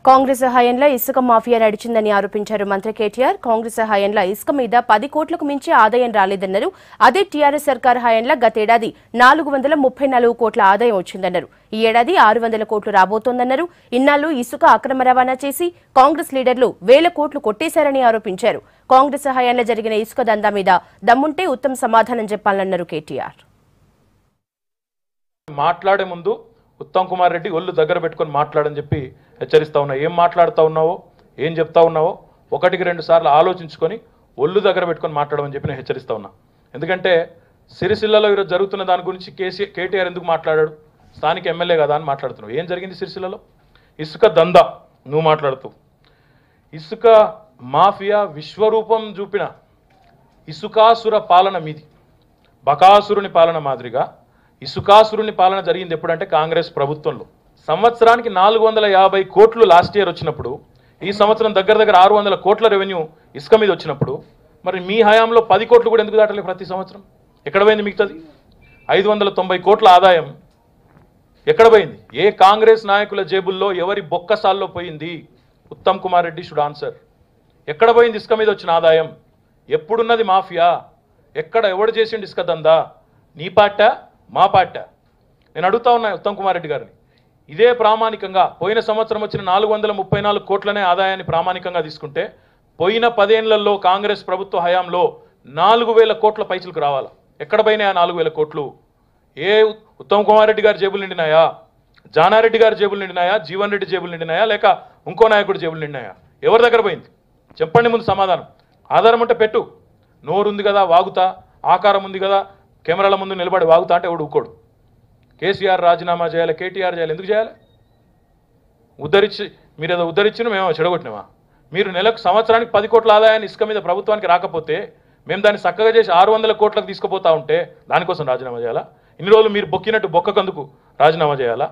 కాంగ్రెస్ హయాంలో ఇసుక మాఫియా నడిచిందని ఆరోపించారు మంత్రి కేటీఆర్. కాంగ్రెస్ హయాంలో ఇసుక మీద 10 కోట్లకు మించి ఆదాయం రాలేదన్నారు. అదే టీఆర్ఎస్ సర్కార్ హయాంలో గతేడాది 434 కోట్ల ఆదాయం వచ్చిందన్నారు. ఈ ఏడాది 600 కోట్లు రాబోతోందన్నారు. ఇన్నాళ్లు ఇసుక అక్రమ రవాణా చేసి కాంగ్రెస్ లీడర్లు వేల కోట్లు కొట్టేశారని ఆరోపించారు. కాంగ్రెస్ హయాంలో జరిగిన ఇసుక దందా మీద దమ్ముంటే ఉత్తమ సమాధానం చెప్పాలన్నారు కేటీఆర్. మాట్లాడే ముందు ఉత్తమ్ కుమార్ రెడ్డి ఒళ్ళు దగ్గర పెట్టుకొని మాట్లాడని చెప్పి హెచ్చరిస్తా ఉన్నా. ఏం మాట్లాడుతూ ఉన్నావో, ఏం చెప్తా ఉన్నావో ఒకటికి 2 సార్లు ఆలోచించుకొని ఒళ్ళు దగ్గర పెట్టుకొని మాట్లాడమని చెప్పి నేను హెచ్చరిస్తా ఉన్నా. ఎందుకంటే సిరిసిల్లలో ఈరోజు జరుగుతున్న దాని గురించి కేటీఆర్ ఎందుకు మాట్లాడాడు? స్థానిక ఎమ్మెల్యే కదా అని మాట్లాడుతున్నావు. ఏం జరిగింది సిరిసిల్లలో? ఇసుక దందా నువ్వు మాట్లాడుతూ, ఇసుక మాఫియా విశ్వరూపం చూపిన ఇసుకాసుర పాలన మీది. బకాసురుని పాలన మాదిరిగా ఇసుకాసురుని పాలన జరిగింది ఎప్పుడంటే కాంగ్రెస్ ప్రభుత్వంలో. సంవత్సరానికి 450 కోట్లు లాస్ట్ ఇయర్ వచ్చినప్పుడు, ఈ సంవత్సరం దగ్గర 600 కోట్ల రెవెన్యూ ఇసుక మీద వచ్చినప్పుడు, మరి మీ హయాంలో 10 కోట్లు కూడా ఎందుకు దాటలేదు? ప్రతి సంవత్సరం ఎక్కడ పోయింది మిగతాది? 590 కోట్ల ఆదాయం ఎక్కడ పోయింది? ఏ కాంగ్రెస్ నాయకుల జేబుల్లో, ఎవరి బొక్కసాల్లో పోయింది? Uttam Kumar Reddy should answer. ఎక్కడ పోయింది ఇసుక మీద వచ్చిన ఆదాయం? ఎప్పుడున్నది మాఫియా? ఎక్కడ ఎవడు చేసిండు ఇసుక దందా? నీ పార్ట, మా పార్ట? నేను అడుగుతా ఉన్నా ఉత్తమ్ కుమార్ రెడ్డి గారిని. ఇదే ప్రామాణికంగా పోయిన సంవత్సరం వచ్చిన 434 కోట్లనే ఆదాయాన్ని ప్రామాణికంగా తీసుకుంటే, పోయిన 10 ఏళ్లలో కాంగ్రెస్ ప్రభుత్వ హయాంలో 4000 కోట్ల పైసలకు రావాలా? ఎక్కడ పోయినాయా 4000 కోట్లు? ఏ ఉత్తమ్ కుమార్ రెడ్డి గారి జేబులు నిండినాయా? జానారెడ్డి గారి జేబులు నిండినాయా? జీవన్ రెడ్డి జేబులు నిండినాయా? లేక ఇంకో నాయకుడి జేబులు నిండినాయా? ఎవరి దగ్గర పోయింది? చెప్పండి ముందు సమాధానం. ఆధారం అంటే పెట్టు. నోరు ఉంది కదా వాగుతా, ఆకారం ఉంది కదా కెమెరాల ముందు నిలబడి వాగుతా అంటే ఎవడు ఊకోడు. కేసీఆర్ రాజీనామా చేయాలి, కేటీఆర్ చేయాలి. ఎందుకు చేయాలి? మీరు ఏదో ఉద్ధరించిన మేము చెడగొట్టినామా? మీరు నెలకు సంవత్సరానికి 10 కోట్ల ఆదాయాన్ని ఇసుక మీద ప్రభుత్వానికి రాకపోతే మేము దాన్ని చక్కగా చేసి 600 కోట్లకు తీసుకుపోతా ఉంటే దానికోసం రాజీనామా చేయాలా? ఇన్ని రోజులు మీరు బొక్కినట్టు బొక్కకందుకు రాజీనామా చేయాలా?